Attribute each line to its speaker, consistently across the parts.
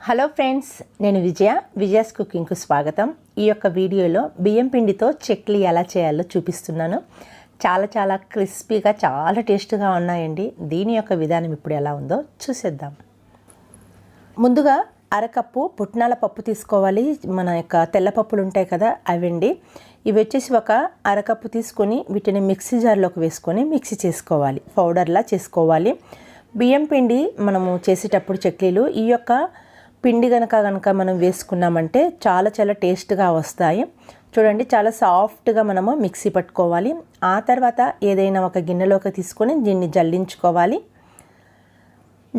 Speaker 1: Hello friends, నేను విజయాస్ కుకింగ్కు స్వాగతం. ఈ యొక్క వీడియోలో బియ్యం పిండితో చక్లీ ఎలా చేయాలో చూపిస్తున్నాను. చాలా క్రిస్పీగా చాలా టేస్ట్గా ఉన్నాయండి. దీని యొక్క విధానం ఇప్పుడు ఎలా ఉందో చూసేద్దాం. ముందుగా అరకప్పు పుట్నాల పప్పు తీసుకోవాలి. మన యొక్క తెల్లపప్పులు ఉంటాయి కదా, అవండి. ఇవి వచ్చేసి ఒక అరకప్పు తీసుకొని వీటిని మిక్సీ జార్లోకి వేసుకొని మిక్సీ చేసుకోవాలి, పౌడర్లా చేసుకోవాలి. బియ్యం పిండి మనము చేసేటప్పుడు చక్లీలు ఈ యొక్క పిండి కనుక మనం వేసుకున్నామంటే చాలా టేస్ట్గా వస్తాయి. చూడండి, చాలా సాఫ్ట్గా మనము మిక్సీ పట్టుకోవాలి. ఆ తర్వాత ఏదైనా ఒక గిన్నెలోకి తీసుకొని దీన్ని జల్లించుకోవాలి.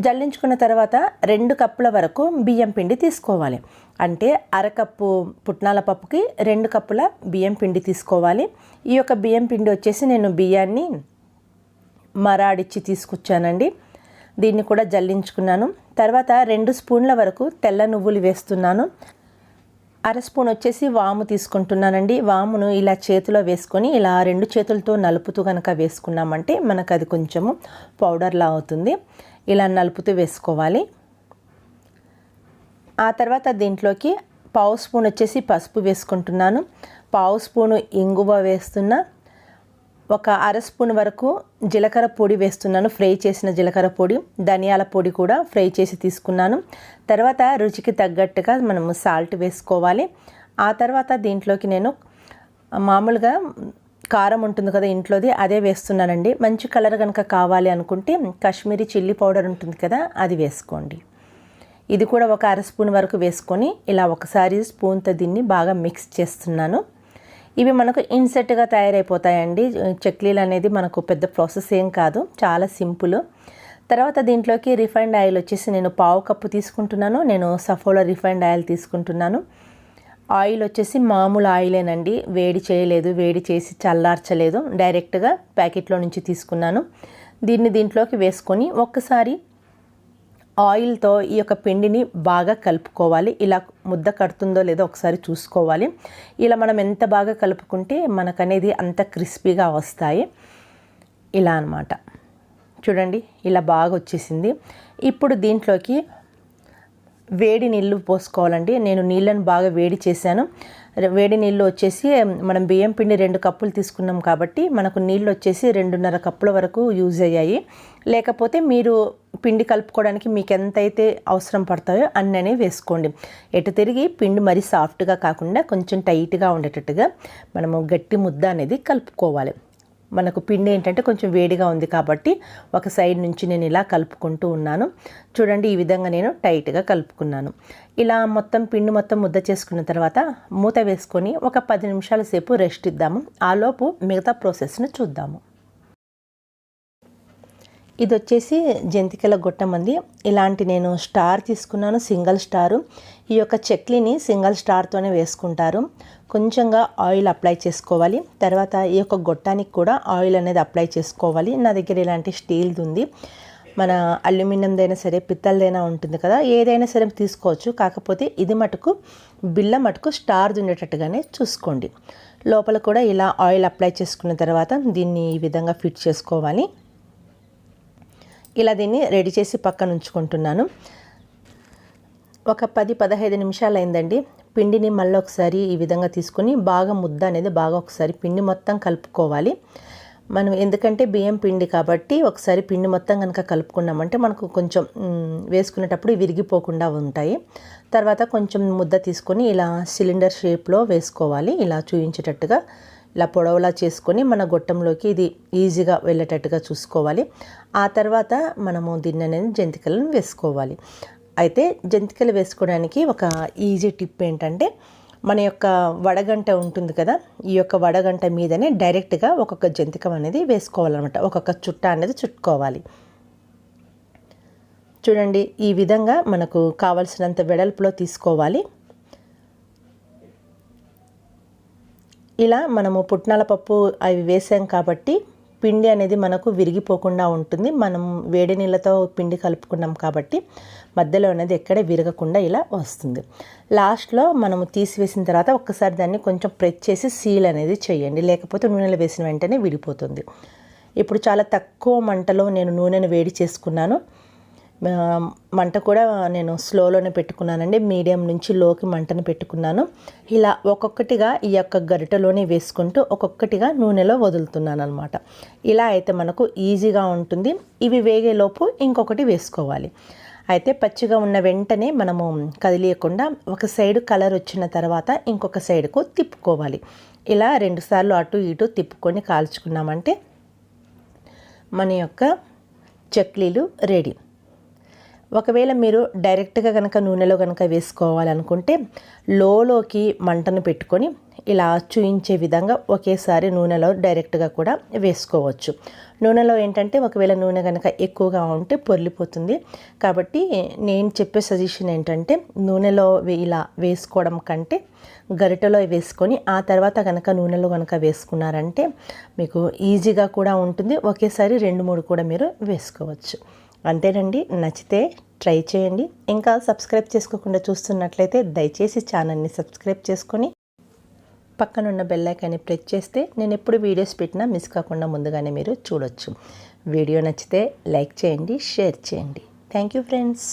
Speaker 1: జల్లించుకున్న తర్వాత 2 కప్పుల వరకు బియ్యం పిండి తీసుకోవాలి. అంటే అరకప్పు పుట్నాల పప్పుకి 2 కప్పుల బియ్యం పిండి తీసుకోవాలి. ఈ యొక్క బియ్యం పిండి వచ్చేసి నేను బియ్యాన్ని మరాడిచ్చి తీసుకొచ్చానండి. దీన్ని కూడా జల్లించుకున్నాను. తర్వాత 2 స్పూన్ల వరకు తెల్ల నువ్వులు వేస్తున్నాను. అర స్పూన్ వచ్చేసి వాము తీసుకుంటున్నానండి. వామును ఇలా చేతిలో వేసుకొని ఇలా 2 చేతులతో నలుపుతూ కనుక వేసుకున్నామంటే మనకు అది కొంచెము పౌడర్లా అవుతుంది. ఇలా నలుపుతూ వేసుకోవాలి. ఆ తర్వాత దీంట్లోకి పావు స్పూన్ వచ్చేసి పసుపు వేసుకుంటున్నాను. పావు స్పూను ఇంగువ వేస్తున్నా. ఒక అర స్పూన్ వరకు జీలకర్ర పొడి వేస్తున్నాను, ఫ్రై చేసిన జీలకర్ర పొడి. ధనియాల పొడి కూడా ఫ్రై చేసి తీసుకున్నాను. తర్వాత రుచికి తగ్గట్టుగా మనము సాల్ట్ వేసుకోవాలి. ఆ తర్వాత దీంట్లోకి నేను మామూలుగా కారం ఉంటుంది కదా ఇంట్లోది, అదే వేస్తున్నానండి. మంచి కలర్ కనుక కావాలి అనుకుంటే కాశ్మీరీ చిల్లీ పౌడర్ ఉంటుంది కదా, అది వేసుకోండి. ఇది కూడా ఒక అర స్పూన్ వరకు వేసుకొని ఇలా ఒకసారి స్పూన్తో దీన్ని బాగా మిక్స్ చేస్తున్నాను. ఇవి మనకు ఇన్సెట్గా తయారైపోతాయండి. చక్లీలు అనేది మనకు పెద్ద ప్రాసెస్ ఏం కాదు, చాలా సింపుల్. తర్వాత దీంట్లోకి రిఫైండ్ ఆయిల్ వచ్చేసి నేను పావు కప్పు తీసుకుంటున్నాను. నేను సఫోలా రిఫైండ్ ఆయిల్ తీసుకుంటున్నాను. ఆయిల్ వచ్చేసి మామూలు ఆయిలేనండి, వేడి చేయలేదు, వేడి చేసి చల్లార్చలేదు, డైరెక్ట్గా ప్యాకెట్లో నుంచి తీసుకున్నాను. దీంట్లోకి వేసుకొని ఒక్కసారి ఆయిల్తో ఈ యొక్క పిండిని బాగా కలుపుకోవాలి. ఇలా ముద్ద కడుతుందో లేదో ఒకసారి చూసుకోవాలి. ఇలా మనం ఎంత బాగా కలుపుకుంటే మనకనేది అంత క్రిస్పీగా వస్తాయి. ఇలా అన్నమాట. చూడండి, ఇలా బాగా వచ్చేసింది. ఇప్పుడు దీంట్లోకి వేడి నీళ్ళు పోసుకోవాలండి. నేను నీళ్ళను బాగా వేడి చేశాను. వేడి నీళ్ళు వచ్చేసి మనం బియ్యం పిండి 2 కప్పులు తీసుకున్నాం కాబట్టి మనకు నీళ్ళు వచ్చేసి 2.5 కప్పుల వరకు యూజ్ అయ్యాయి. లేకపోతే మీరు పిండి కలుపుకోవడానికి మీకు ఎంతైతే అవసరం పడతాయో అన్ననే వేసుకోండి. ఎటు తిరిగి పిండి మరీ సాఫ్ట్గా కాకుండా కొంచెం టైట్గా ఉండేటట్టుగా మనము గట్టి ముద్ద అనేది కలుపుకోవాలి. మనకు పిండి ఏంటంటే కొంచెం వేడిగా ఉంది కాబట్టి ఒక సైడ్ నుంచి నేను ఇలా కలుపుకుంటూ ఉన్నాను. చూడండి, ఈ విధంగా నేను టైట్గా కలుపుకున్నాను. ఇలా మొత్తం పిండి మొత్తం ముద్ద చేసుకున్న తర్వాత మూత వేసుకొని ఒక 10 నిమిషాల సేపు రెస్ట్ ఇద్దాము. ఆలోపు మిగతా ప్రాసెస్ను చూద్దాము. ఇది వచ్చేసి జంతికల గొట్టం అండి. ఇలాంటి నేను స్టార్ తీసుకున్నాను, సింగిల్ స్టారు. ఈ యొక్క చక్లీని సింగిల్ స్టార్తోనే వేసుకుంటారు. కొంచెంగా ఆయిల్ అప్లై చేసుకోవాలి. తర్వాత ఈ యొక్క గొట్టానికి కూడా ఆయిల్ అనేది అప్లై చేసుకోవాలి. నా దగ్గర ఇలాంటి స్టీల్ది ఉంది. మన అల్యూమినియందైనా సరే, పిత్తలదైనా ఉంటుంది కదా, ఏదైనా సరే తీసుకోవచ్చు. కాకపోతే ఇది మటుకు బిళ్ళ మటుకు స్టార్ది ఉండేటట్టుగానే చూసుకోండి. లోపల కూడా ఇలా ఆయిల్ అప్లై చేసుకున్న తర్వాత దీన్ని ఈ విధంగా ఫిట్ చేసుకోవాలి. ఇలా దీన్ని రెడీ చేసి పక్కన ఉంచుకుంటున్నాను. ఒక 10-15 నిమిషాలు అయిందండి. పిండిని మళ్ళీ ఒకసారి ఈ విధంగా తీసుకొని బాగా ముద్ద అనేది బాగా ఒకసారి పిండి మొత్తం కలుపుకోవాలి. మనం ఎందుకంటే బియ్యం పిండి కాబట్టి ఒకసారి పిండి మొత్తం కనుక కలుపుకున్నామంటే మనకు కొంచెం వేసుకునేటప్పుడు విరిగిపోకుండా ఉంటాయి. తర్వాత కొంచెం ముద్ద తీసుకొని ఇలా సిలిండర్ షేప్లో వేసుకోవాలి. ఇలా చూపించేటట్టుగా ఇలా పొడవులా చేసుకొని మన గొట్టంలోకి ఇది ఈజీగా వెళ్ళేటట్టుగా చూసుకోవాలి. ఆ తర్వాత మనము దీన్ని అనేది జంతికలను వేసుకోవాలి. అయితే జంతికలు వేసుకోవడానికి ఒక ఈజీ టిప్ ఏంటంటే, మన యొక్క వడగంట ఉంటుంది కదా, ఈ యొక్క వడగంట మీదనే డైరెక్ట్గా ఒక్కొక్క జంతికం అనేది వేసుకోవాలన్నమాట. ఒక్కొక్క చుట్ట అనేది చుట్టుకోవాలి. చూడండి, ఈ విధంగా మనకు కావలసినంత వెడల్పులో తీసుకోవాలి. ఇలా మనము పుట్నాల పప్పు అవి వేసాం కాబట్టి పిండి అనేది మనకు విరిగిపోకుండా ఉంటుంది. మనం వేడి నీళ్ళతో పిండి కలుపుకున్నాం కాబట్టి మధ్యలో అనేది ఎక్కడ విరగకుండా ఇలా వస్తుంది. లాస్ట్లో మనము తీసివేసిన తర్వాత ఒక్కసారి దాన్ని కొంచెం ప్రెస్ చేసి సీల్ అనేది చేయండి, లేకపోతే నూనెలో వేసిన వెంటనే విడిపోతుంది. ఇప్పుడు చాలా తక్కువ మంటలో నేను నూనెను వేడి చేసుకున్నాను. మంట కూడా నేను స్లోలోనే పెట్టుకున్నానండి, మీడియం నుంచి లోకి మంటను పెట్టుకున్నాను. ఇలా ఒక్కొక్కటిగా ఈ యొక్క గరిటెలోనే వేసుకుంటూ ఒక్కొక్కటిగా నూనెలో వదులుతున్నాను అనమాట. ఇలా అయితే మనకు ఈజీగా ఉంటుంది. ఇవి వేగేలోపు ఇంకొకటి వేసుకోవాలి. అయితే పచ్చిగా ఉన్న వెంటనే మనము కదిలియకుండా ఒక సైడ్ కలర్ వచ్చిన తర్వాత ఇంకొక సైడ్కు తిప్పుకోవాలి. ఇలా 2 సార్లు అటు ఇటు తిప్పుకొని కాల్చుకున్నామంటే మన యొక్క చక్లీలు రెడీ. ఒకవేళ మీరు డైరెక్ట్గా కనుక నూనెలో కనుక వేసుకోవాలనుకుంటే లోకి మంటను పెట్టుకొని ఇలా చూయించే విధంగా ఒకేసారి నూనెలో డైరెక్ట్గా కూడా వేసుకోవచ్చు. నూనెలో ఏంటంటే ఒకవేళ నూనె కనుక ఎక్కువగా ఉంటే పొర్లిపోతుంది. కాబట్టి నేను చెప్పే సజెషన్ ఏంటంటే నూనెలో ఇలా వేసుకోవడం కంటే గరిటెలో వేసుకొని ఆ తర్వాత కనుక నూనెలో కనుక వేసుకున్నారంటే మీకు ఈజీగా కూడా ఉంటుంది. ఒకేసారి 2-3 కూడా మీరు వేసుకోవచ్చు. అంతేనండి. నచ్చితే ట్రై చేయండి. ఇంకా సబ్స్క్రైబ్ చేసుకోకుండా చూస్తున్నట్లయితే దయచేసి ఛానల్ని సబ్స్క్రైబ్ చేసుకొని పక్కనున్న బెల్ ఐకాన్ని ప్రెస్ చేస్తే నేను ఎప్పుడు వీడియోస్ పెట్టినా మిస్ కాకుండా ముందుగానే మీరు చూడొచ్చు. వీడియో నచ్చితే లైక్ చేయండి, షేర్ చేయండి. Thank you friends.